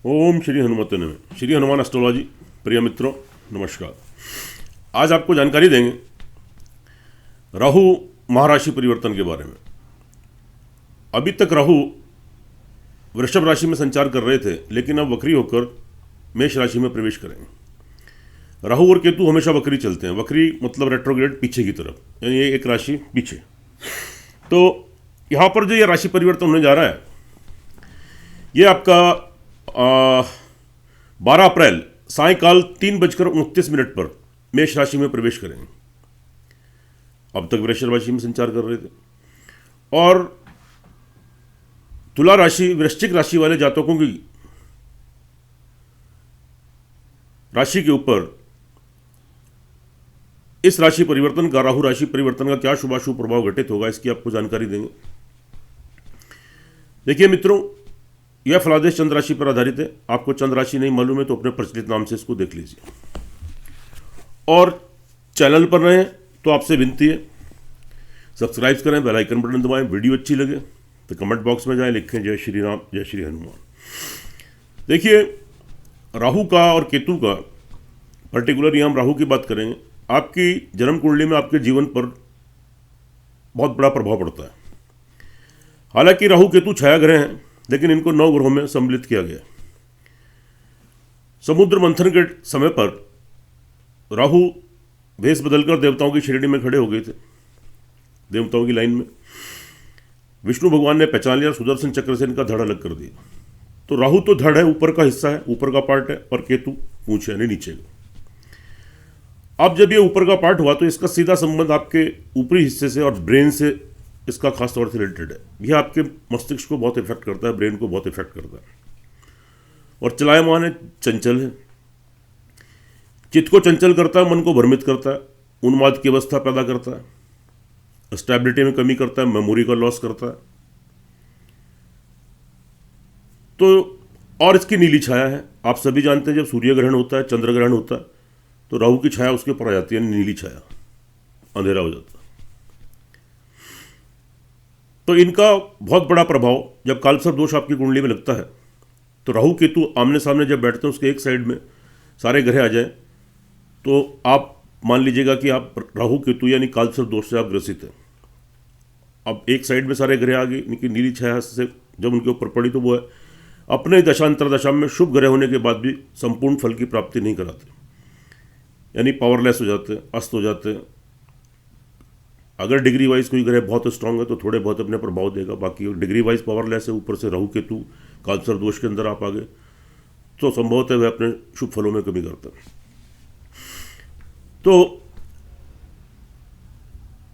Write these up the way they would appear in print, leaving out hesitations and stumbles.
ओम श्री हनुमते नमः। श्री हनुमान एस्ट्रोलॉजी प्रिय मित्रों नमस्कार। आज आपको जानकारी देंगे राहु महाराशि परिवर्तन के बारे में। अभी तक राहु वृषभ राशि में संचार कर रहे थे, लेकिन अब वक्री होकर मेष राशि में प्रवेश करेंगे। राहु और केतु हमेशा वक्री चलते हैं। वक्री मतलब रेट्रोग्रेड, पीछे की तरफ, यानी ये एक राशि पीछे। तो यहाँ पर जो ये राशि परिवर्तन होने जा रहा है, ये आपका 12 अप्रैल सायकाल 3:29 पर मेष राशि में प्रवेश करेंगे। अब तक वृषभ राशि में संचार कर रहे थे। और तुला राशि, वृश्चिक राशि वाले जातकों की राशि के ऊपर इस राशि परिवर्तन का, राहु राशि परिवर्तन का क्या शुभाशुभ प्रभाव घटित होगा, इसकी आपको जानकारी देंगे। देखिए मित्रों, यह फलादेश चंद्र राशि पर आधारित है। आपको चंद्र राशि नहीं मालूम है तो अपने प्रचलित नाम से इसको देख लीजिए। और चैनल पर रहे तो आपसे विनती है, सब्सक्राइब करें, बेल आइकन बटन दबाएं। वीडियो अच्छी लगे तो कमेंट बॉक्स में जाएं, लिखें जय श्री राम, जय श्री हनुमान। देखिए, राहु का और केतु का, पर्टिकुलरली हम राहु की बात करेंगे, आपकी जन्म कुंडली में आपके जीवन पर बहुत बड़ा प्रभाव पड़ता है। हालांकि राहु केतु छाया ग्रह हैं, लेकिन इनको 9 ग्रहों में सम्मिलित किया गया। समुद्र मंथन के समय पर राहु भेष बदलकर देवताओं की श्रेणी में खड़े हो गए थे, देवताओं की लाइन में। विष्णु भगवान ने पहचान लिया, सुदर्शन चक्र से इनका धड़ अलग कर दिया। तो राहु तो धड़ है, ऊपर का हिस्सा है, ऊपर का पार्ट है, और केतु पूंछ यानी नीचे का। अब जब ये ऊपर का पार्ट हुआ तो इसका सीधा संबंध आपके ऊपरी हिस्से से और ब्रेन से इसका खास तौर से रिलेटेड है। यह आपके मस्तिष्क को बहुत इफेक्ट करता है, ब्रेन को बहुत इफेक्ट करता है। और चलायमान है, चंचल है, चित्त को चंचल करता है, मन को भ्रमित करता है, उन्माद की अवस्था पैदा करता है, स्टेबिलिटी में कमी करता है, मेमोरी का लॉस करता है। तो और इसकी नीली छाया है। आप सभी जानते हैं, जब सूर्य ग्रहण होता है, चंद्र ग्रहण होता है, तो राहु की छाया उसके ऊपर आ जाती है, नीली छाया, अंधेरा हो जाता है। तो इनका बहुत बड़ा प्रभाव जब कालसर्प दोष आपकी कुंडली में लगता है, तो राहु केतु आमने सामने जब बैठते हैं, उसके एक साइड में सारे ग्रह आ जाए, तो आप मान लीजिएगा कि आप राहु केतु यानी कालसर्प दोष से आप ग्रसित हैं। अब एक साइड में सारे ग्रह आ गए, इनकी नीली छाया से जब उनके ऊपर पड़ी, तो वो है अपने दशांतर दशा में शुभ ग्रह होने के बाद भी संपूर्ण फल की प्राप्ति नहीं कराते, यानी पावरलेस हो जाते हैं, अस्त हो जाते हैं। अगर डिग्री वाइज कोई ग्रह बहुत स्ट्रांग है तो थोड़े बहुत अपने प्रभाव देगा, बाकी डिग्री वाइज पावरलेस है, ऊपर से राहु केतु कालसर्प दोष के अंदर आप आ गए, तो संभवतः वह अपने शुभ फलों में कमी करता है। तो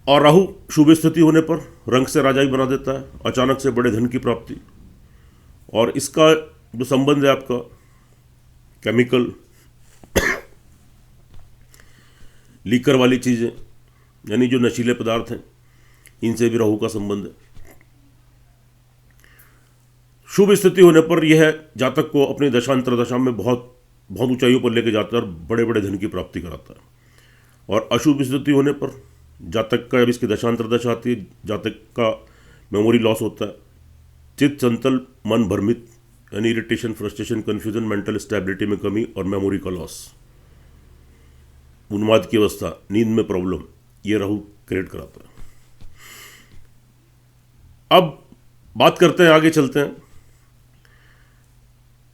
और राहु शुभ स्थिति होने पर रंग से राजाई बना देता है, अचानक से बड़े धन की प्राप्ति। और इसका जो संबंध है आपका केमिकल लीकर वाली चीज़ें, यानी जो नशीले पदार्थ हैं, इनसे भी राहु का संबंध है। शुभ स्थिति होने पर यह जातक को अपनी दशांतर दशा में बहुत बहुत ऊंचाइयों पर लेके जाता है और बड़े बड़े धन की प्राप्ति कराता है। और अशुभ स्थिति होने पर जातक का, जब इसकी दशांतर दशा आती है, जातक का मेमोरी लॉस होता है, चित्त चंचल, मन भ्रमित, यानी irritation, frustration, confusion, mental stability में कमी और मेमोरी का लॉस, उन्माद की अवस्था, नींद में प्रॉब्लम, ये राहु क्रिएट कराता है। अब बात करते हैं, आगे चलते हैं।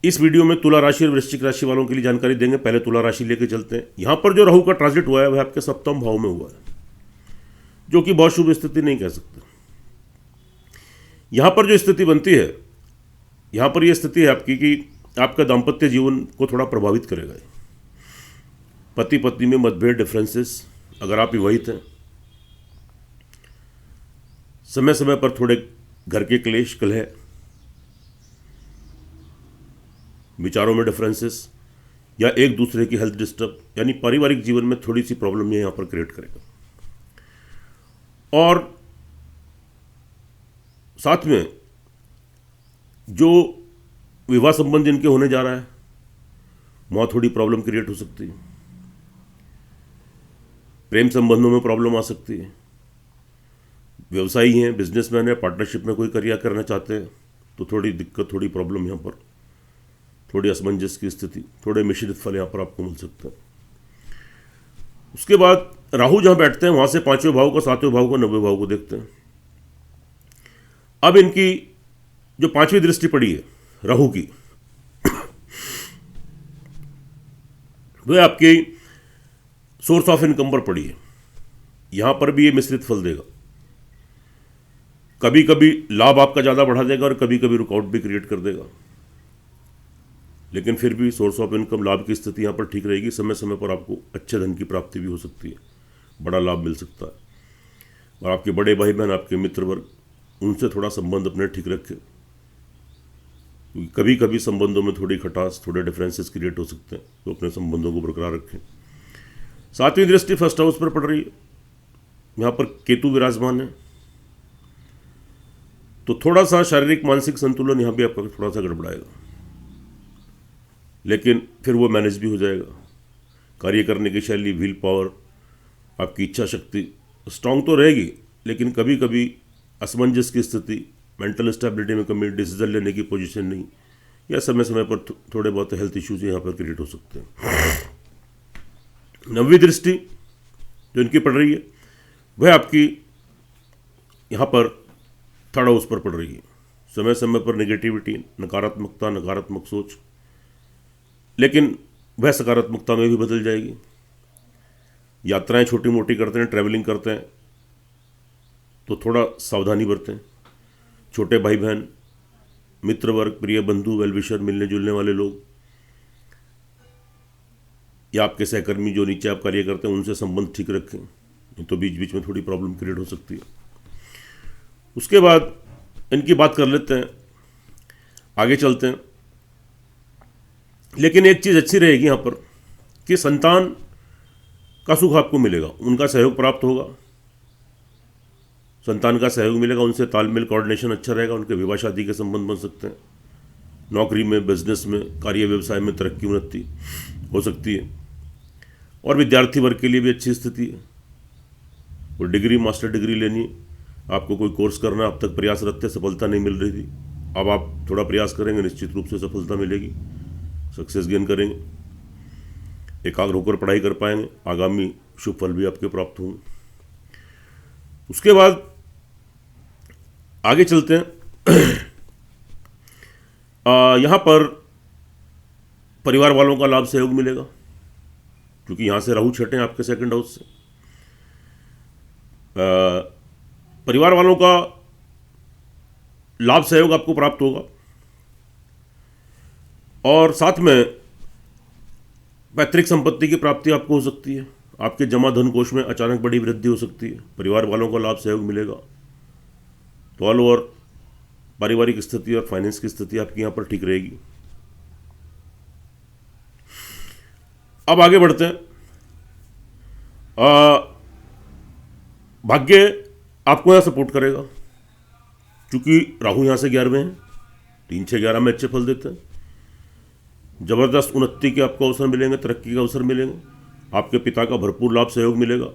इस वीडियो में तुला राशि और वृश्चिक राशि वालों के लिए जानकारी देंगे। पहले तुला राशि लेके चलते हैं। यहां पर जो राहु का ट्रांजिट हुआ है वह आपके सप्तम भाव में हुआ है, जो कि बहुत शुभ स्थिति नहीं कह सकते। यहां पर जो स्थिति बनती है, यहां पर यह स्थिति है आपकी कि आपका दाम्पत्य जीवन को थोड़ा प्रभावित करेगा। पति पत्नी में मतभेद, डिफरेंसेस, अगर आप विवाहित हैं, समय समय पर थोड़े घर के क्लेश, कलह, विचारों में डिफरेंसेस, या एक दूसरे की हेल्थ डिस्टर्ब, यानी पारिवारिक जीवन में थोड़ी सी प्रॉब्लम ये यहाँ पर क्रिएट करेगा। और साथ में जो विवाह संबंध जिनके होने जा रहा है, वहाँ थोड़ी प्रॉब्लम क्रिएट हो सकती है। प्रेम संबंधों में प्रॉब्लम आ सकती है। व्यवसायी हैं, बिजनेसमैन है, पार्टनरशिप में कोई करियर करना चाहते हैं, तो थोड़ी दिक्कत, थोड़ी प्रॉब्लम यहाँ पर थोड़ी असमंजस की स्थिति, थोड़े मिश्रित फल यहाँ पर आपको मिल सकते हैं। उसके बाद राहु जहाँ बैठते हैं वहाँ से 5वें भाव को, 7वें भाव को, 9वें भाव को देखते हैं। अब इनकी जो 5वीं दृष्टि पड़ी है राहु की, वह आपकी सोर्स ऑफ इनकम पर पड़ी है। यहां पर भी ये मिश्रित फल देगा। कभी कभी लाभ आपका ज़्यादा बढ़ा देगा और कभी कभी रुकावट भी क्रिएट कर देगा, लेकिन फिर भी सोर्स ऑफ इनकम, लाभ की स्थिति यहां पर ठीक रहेगी। समय समय पर आपको अच्छे धन की प्राप्ति भी हो सकती है, बड़ा लाभ मिल सकता है। और आपके बड़े भाई बहन, आपके मित्र वर्ग, उनसे थोड़ा संबंध अपने ठीक रखें, क्योंकि कभी कभी संबंधों में थोड़ी खटास, थोड़े डिफरेंसेस क्रिएट हो सकते हैं, तो अपने संबंधों को बरकरार रखें। 7वीं दृष्टि फर्स्ट हाउस पर पड़ रही है, यहाँ पर केतु विराजमान है, तो थोड़ा सा शारीरिक मानसिक संतुलन यहाँ भी आपका थोड़ा सा गड़बड़ाएगा, लेकिन फिर वो मैनेज भी हो जाएगा। कार्य करने की शैली, विल पावर, आपकी इच्छा शक्ति स्ट्रांग तो रहेगी, लेकिन कभी कभी असमंजस की स्थिति, मेंटल स्टेबिलिटी में कमी, डिसीजन लेने की पोजीशन नहीं, या समय समय पर थोड़े बहुत हेल्थ इश्यूज यहाँ पर क्रिएट हो सकते हैं। 9वीं दृष्टि जो इनकी पड़ रही है वह आपकी यहाँ पर 3rd हाउस पर पड़ रही है। समय समय पर नेगेटिविटी, नकारात्मकता, नकारात्मक सोच, लेकिन वह सकारात्मकता में भी बदल जाएगी। यात्राएं छोटी मोटी करते हैं, ट्रैवलिंग करते हैं, तो थोड़ा सावधानी बरतें। छोटे भाई बहन, मित्र वर्ग, प्रिय बंधु, वेलविशर, मिलने जुलने वाले लोग, या आपके सहकर्मी जो नीचे आप कार्य करते हैं, उनसे संबंध ठीक रखें, तो बीच बीच में थोड़ी प्रॉब्लम क्रिएट हो सकती है। उसके बाद इनकी बात कर लेते हैं, आगे चलते हैं। लेकिन एक चीज़ अच्छी रहेगी यहाँ पर कि संतान का सुख आपको मिलेगा, उनका सहयोग प्राप्त होगा, संतान का सहयोग मिलेगा, उनसे तालमेल, कोऑर्डिनेशन अच्छा रहेगा, उनके विवाह शादी के संबंध बन सकते हैं। नौकरी में, बिजनेस में, कार्य व्यवसाय में तरक्की उन्नति हो सकती है। और विद्यार्थी वर्ग के लिए भी अच्छी स्थिति है। कोई डिग्री, मास्टर डिग्री लेनी है, आपको कोई कोर्स करना, अब तक प्रयासरत थे, सफलता नहीं मिल रही थी, अब आप थोड़ा प्रयास करेंगे, निश्चित रूप से सफलता मिलेगी, सक्सेस गेन करेंगे, एकाग्र होकर पढ़ाई कर पाएंगे, आगामी शुभ फल भी आपके प्राप्त होंगे। उसके बाद आगे चलते हैं। यहाँ पर परिवार वालों का लाभ सहयोग मिलेगा, क्योंकि यहाँ से राहु छठे आपके 2nd हाउस से। परिवार वालों का लाभ सहयोग आपको प्राप्त होगा, और साथ में पैतृक संपत्ति की प्राप्ति आपको हो सकती है। आपके जमा धन कोष में अचानक बड़ी वृद्धि हो सकती है, परिवार वालों का लाभ सहयोग मिलेगा। तो ऑल ओवर पारिवारिक स्थिति और फाइनेंस की स्थिति आपकी यहाँ पर ठीक रहेगी। अब आगे बढ़ते हैं। भाग्य आपको यहाँ सपोर्ट करेगा, क्योंकि राहु यहाँ से 11वें हैं, 3, 6, 11 में अच्छे फल देते हैं। जबरदस्त उन्नति के आपको अवसर मिलेंगे, तरक्की के अवसर मिलेंगे, आपके पिता का भरपूर लाभ सहयोग मिलेगा।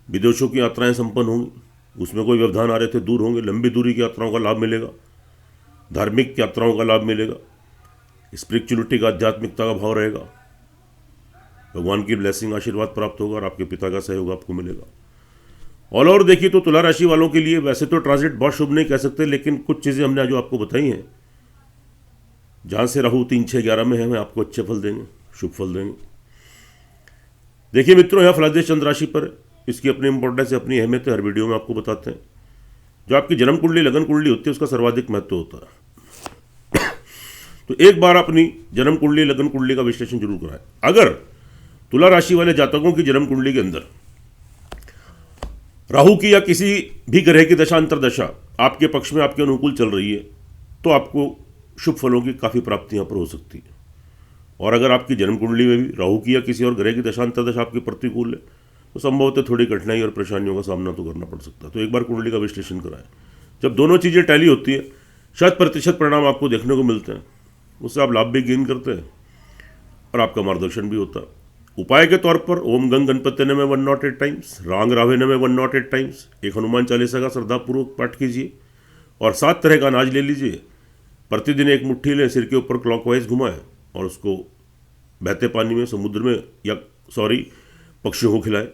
विदेशों की यात्राएं संपन्न होंगी, उसमें कोई व्यवधान आ रहे थे दूर होंगे, लंबी दूरी की यात्राओं का लाभ मिलेगा, धार्मिक यात्राओं का लाभ मिलेगा, स्पिरिचुअलिटी का, आध्यात्मिकता का भाव रहेगा, भगवान की ब्लेसिंग, आशीर्वाद प्राप्त होगा, और आपके पिता का सहयोग आपको मिलेगा। ऑल ओवर देखिए तो तुला राशि वालों के लिए वैसे तो ट्रांजिट बहुत शुभ नहीं कह सकते, लेकिन कुछ चीज़ें हमने जो आपको बताई हैं, जहाँ से राहु 3, 6, 11 में है, वे आपको अच्छे फल देंगे, शुभ फल देंगे। देखिए मित्रों, यह फलादेश चंद्र राशि पर, इसकी अपनी इंपॉर्टेंस है, अपनी अहमियत है, हर वीडियो में आपको बताते हैं। जो आपकी जन्म कुंडली, लगन कुंडली होती है, उसका सर्वाधिक महत्व होता है। तो एक बार अपनी जन्म कुंडली, लगन कुंडली का विश्लेषण जरूर कराएं। अगर तुला राशि वाले जातकों की जन्म कुंडली के अंदर राहु की या किसी भी ग्रह की दशा अंतरदशा आपके पक्ष में, आपके अनुकूल चल रही है, तो आपको शुभ फलों की काफ़ी प्राप्ति यहाँ पर हो सकती है। और अगर आपकी जन्म कुंडली में भी राहु की या किसी और ग्रह की दशा अंतरदशा आपकी प्रतिकूल है, तो संभवतः थोड़ी कठिनाई और परेशानियों का सामना तो करना पड़ सकता है। तो एक बार कुंडली का विश्लेषण कराएं। जब दोनों चीज़ें टैली होती है, 100% परिणाम आपको देखने को मिलते हैं, उससे आप लाभ भी गेन करते हैं और आपका मार्गदर्शन भी होता है। उपाय के तौर पर ओम गंग गणपति नमः 108 टाइम्स, रांग रावे नमः 108 टाइम्स, एक हनुमान चालीसा का श्रद्धापूर्वक पाठ कीजिए, और 7 तरह का अनाज ले लीजिए, प्रतिदिन एक मुट्ठी लें, सिर के ऊपर क्लॉकवाइज घुमाएं, और उसको बहते पानी में, समुद्र में, या पक्षियों को खिलाएं।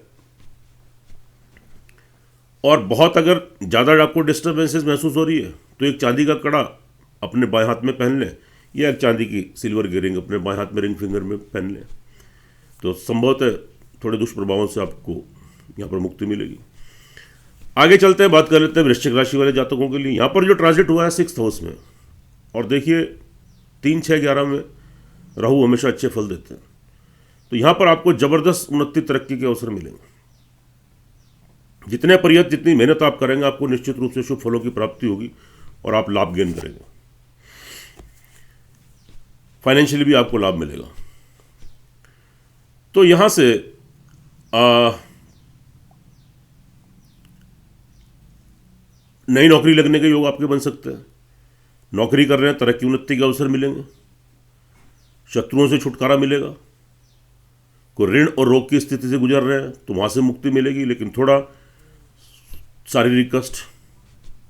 और बहुत अगर ज़्यादा आपको डिस्टर्बेंसेस महसूस हो रही है तो एक चांदी का कड़ा अपने बाएं हाथ में पहन लें, या एक चांदी की सिल्वर की रिंग अपने बाएं हाथ में रिंग फिंगर में पहन लें, तो संभवतः थोड़े दुष्प्रभावों से आपको यहाँ पर मुक्ति मिलेगी। आगे चलते हैं, बात कर लेते हैं वृश्चिक राशि वाले जातकों के लिए। यहाँ पर जो ट्रांजिट हुआ है 6th हाउस में, और देखिए 3, 6, 11 में राहु हमेशा अच्छे फल देते हैं, तो यहाँ पर आपको जबरदस्त उन्नति तरक्की के अवसर मिलेंगे। जितने प्रयत्न, जितनी मेहनत आप करेंगे, आपको निश्चित रूप से शुभ फलों की प्राप्ति होगी और आप लाभ गेन करेंगे। फाइनेंशियली भी आपको लाभ मिलेगा। तो यहां से नई नौकरी लगने के योग आपके बन सकते हैं। नौकरी कर रहे हैं, तरक्की उन्नति के अवसर मिलेंगे, शत्रुओं से छुटकारा मिलेगा। कोई ऋण और रोग की स्थिति से गुजर रहे हैं तो वहां से मुक्ति मिलेगी, लेकिन थोड़ा शारीरिक कष्ट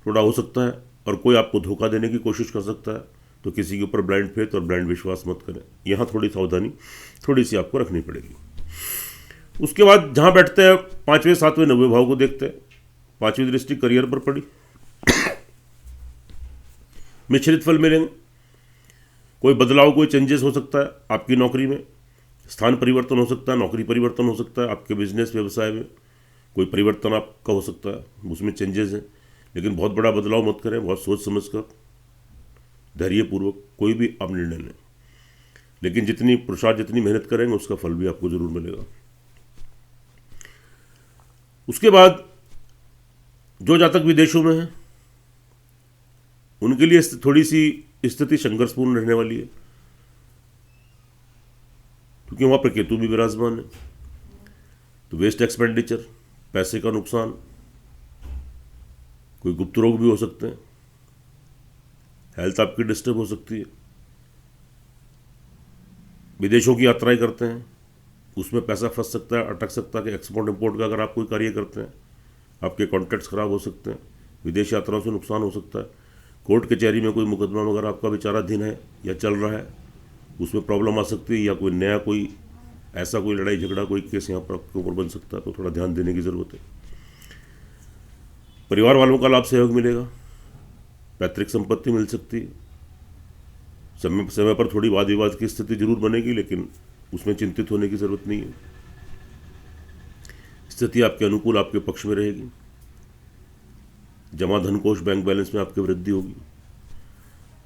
थोड़ा हो सकता है, और कोई आपको धोखा देने की कोशिश कर सकता है, तो किसी के ऊपर ब्लाइंड फेथ और ब्लाइंड विश्वास मत करें। यहाँ थोड़ी सावधानी थोड़ी सी आपको रखनी पड़ेगी। उसके बाद जहाँ बैठते हैं 5वें, 7वें, 9वें भाव को देखते हैं। 5वीं दृष्टि करियर पर पड़ी, मिश्रित फल मिलेंगे। कोई बदलाव, कोई चेंजेस हो सकता है आपकी नौकरी में, स्थान परिवर्तन हो सकता है, नौकरी परिवर्तन हो सकता है, आपके बिजनेस व्यवसाय में कोई परिवर्तन आपका हो सकता है, उसमें चेंजेस हैं। लेकिन बहुत बड़ा बदलाव मत करें, बहुत सोच समझ कर धैर्यपूर्वक कोई भी आप निर्णय लें। लेकिन जितनी पुरुषार्थ, जितनी मेहनत करेंगे उसका फल भी आपको जरूर मिलेगा। उसके बाद जो जातक विदेशों में हैं उनके लिए थोड़ी सी स्थिति संघर्षपूर्ण रहने वाली है, क्योंकि वहां पर केतु भी विराजमान है। तो वेस्ट एक्सपेंडिचर, पैसे का नुकसान, कोई गुप्त रोग भी हो सकते हैं, हेल्थ आपकी डिस्टर्ब हो सकती है। विदेशों की यात्राएं करते हैं, उसमें पैसा फंस सकता है, अटक सकता है। कि एक्सपोर्ट इंपोर्ट का अगर आप कोई कार्य करते हैं, आपके कॉन्ट्रैक्ट्स खराब हो सकते हैं, विदेश यात्राओं से नुकसान हो सकता है। कोर्ट कचहरी में कोई मुकदमा वगैरह आपका विचाराधीन है या चल रहा है, उसमें प्रॉब्लम आ सकती है, या कोई नया कोई ऐसा कोई लड़ाई झगड़ा, कोई केस यहाँ पर आपके ऊपर बन सकता है, तो थोड़ा ध्यान देने की ज़रूरत है। परिवार वालों का लाभ सहयोग मिलेगा, पैतृक संपत्ति मिल सकती है। समय समय पर थोड़ी वाद विवाद की स्थिति जरूर बनेगी, लेकिन उसमें चिंतित होने की ज़रूरत नहीं है। स्थिति आपके अनुकूल, आपके पक्ष में रहेगी। जमा धन कोष, बैंक बैलेंस में आपकी वृद्धि होगी।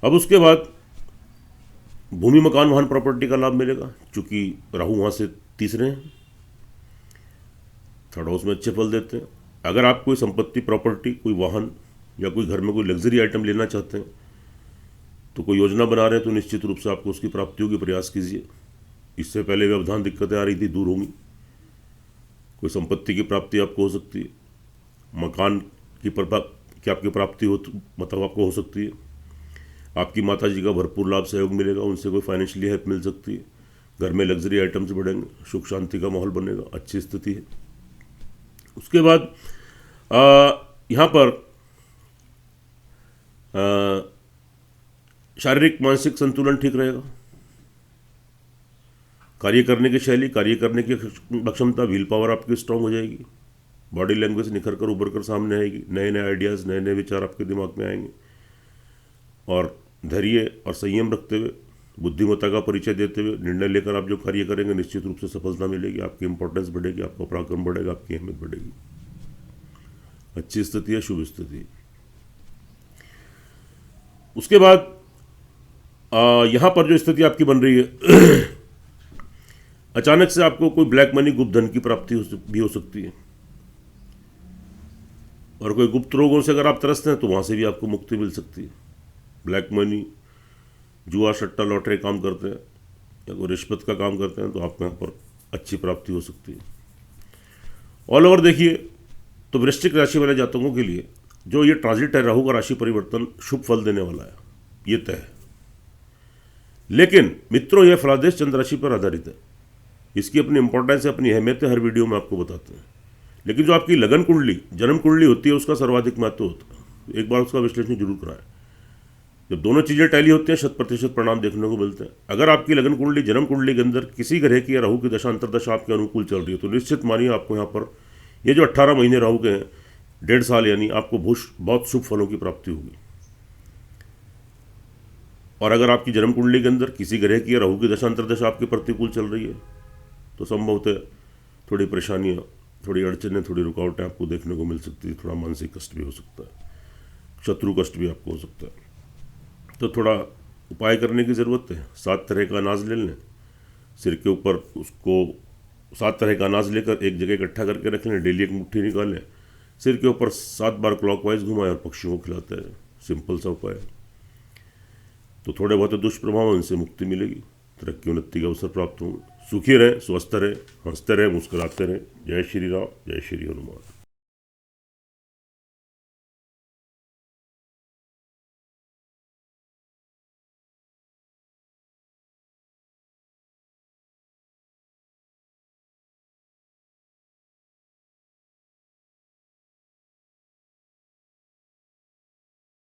अब उसके बाद भूमि, मकान, वाहन, प्रॉपर्टी का लाभ मिलेगा, क्योंकि राहु वहाँ से तीसरे हैं, 3rd हाउस में अच्छे फल देते हैं। अगर आप कोई संपत्ति, प्रॉपर्टी, कोई वाहन या कोई घर में कोई लग्जरी आइटम लेना चाहते हैं, तो कोई योजना बना रहे हैं, तो निश्चित रूप से आपको उसकी प्राप्तियों की प्रयास कीजिए। इससे पहले व्यवधान दिक्कतें आ रही थी, दूर होंगी। कोई संपत्ति की प्राप्ति आपको हो सकती है, मकान की आपकी प्राप्ति हो, मतलब आपको हो सकती है। आपकी माता जी का भरपूर लाभ सहयोग मिलेगा, उनसे कोई फाइनेंशियली हेल्प मिल सकती है। घर में लग्जरी आइटम्स बढ़ेंगे, सुख शांति का माहौल बनेगा, अच्छी स्थिति है। उसके बाद यहाँ पर शारीरिक मानसिक संतुलन ठीक रहेगा। कार्य करने की शैली, कार्य करने की क्षमता, विल पावर आपकी स्ट्रांग हो जाएगी। बॉडी लैंग्वेज निखर कर उभर कर सामने आएगी। नए नए आइडियाज़, नए नए विचार आपके दिमाग में आएंगे। और धैर्य और संयम रखते हुए, बुद्धिमत्ता का परिचय देते हुए निर्णय लेकर आप जो कार्य करेंगे, निश्चित रूप से सफलता मिलेगी। आपकी इंपॉर्टेंस बढ़ेगी, आपका पराक्रम बढ़ेगा, आपकी अहमियत बढ़ेगी। अच्छी स्थिति है, शुभ स्थिति है। उसके बाद यहाँ पर जो स्थिति आपकी बन रही है, अचानक से आपको कोई ब्लैक मनी, गुप्त धन की प्राप्ति भी हो सकती है। और कोई गुप्त रोगों से अगर आप त्रस्त हैं तो वहाँ से भी आपको मुक्ति मिल सकती है। ब्लैक मनी, जुआ, सट्टा, लॉटरी काम करते हैं या कोई रिश्वत का काम करते हैं, तो आपको यहाँ पर अच्छी प्राप्ति हो सकती है। ऑल ओवर देखिए तो वृश्चिक राशि वाले जातकों के लिए जो ये ट्रांजिट है, राहु का राशि परिवर्तन शुभ फल देने वाला है, ये तय है। लेकिन मित्रों, यह फलादेश चंद्र राशि पर आधारित है। इसकी अपनी इंपॉर्टेंस है, अपनी अहमियत है, हर वीडियो में आपको बताते हैं। लेकिन जो आपकी लगन कुंडली, जन्म कुंडली होती है, उसका सर्वाधिक महत्व होता है। एक बार उसका विश्लेषण जरूर कराएं। जब दोनों चीज़ें टैली होती हैं 100% परिणाम देखने को मिलते हैं। अगर आपकी लगन कुंडली जन्म कुंडली के अंदर किसी ग्रह की या राहु की दशा अंतरदशा आपके अनुकूल चल रही है तो निश्चित मानिए आपको यहाँ पर ये जो 18 महीने राहु के हैं, 1.5 साल, यानी आपको बहुत शुभ फलों की प्राप्ति होगी। और अगर आपकी जन्म कुंडली के अंदर किसी ग्रह की या राहु की दशा अंतरदशा आपके प्रतिकूल चल रही है तो संभवतः थोड़ी परेशानियाँ, थोड़ी अड़चनें, थोड़ी रुकावटें आपको देखने को मिल सकती है। थोड़ा मानसिक कष्ट भी हो सकता है, शत्रु कष्ट भी आपको हो सकता है। तो थोड़ा उपाय करने की ज़रूरत है। 7 तरह का अनाज ले लें, सिर के ऊपर उसको 7 तरह का अनाज लेकर एक जगह इकट्ठा करके रख लें, डेली एक मुट्ठी निकालें, सिर के ऊपर 7 बार क्लॉकवाइज घुमाएं और पक्षियों को खिलाते हैं। सिंपल सा उपाय। तो थोड़े बहुत दुष्प्रभाव, उनसे मुक्ति मिलेगी, तरक्की उन्नति के अवसर प्राप्त होंगे। सुखी रहें, स्वस्थ रहें, हंसते रहें, मुस्कुराते रहें। जय श्री राम, जय श्री हनुमान।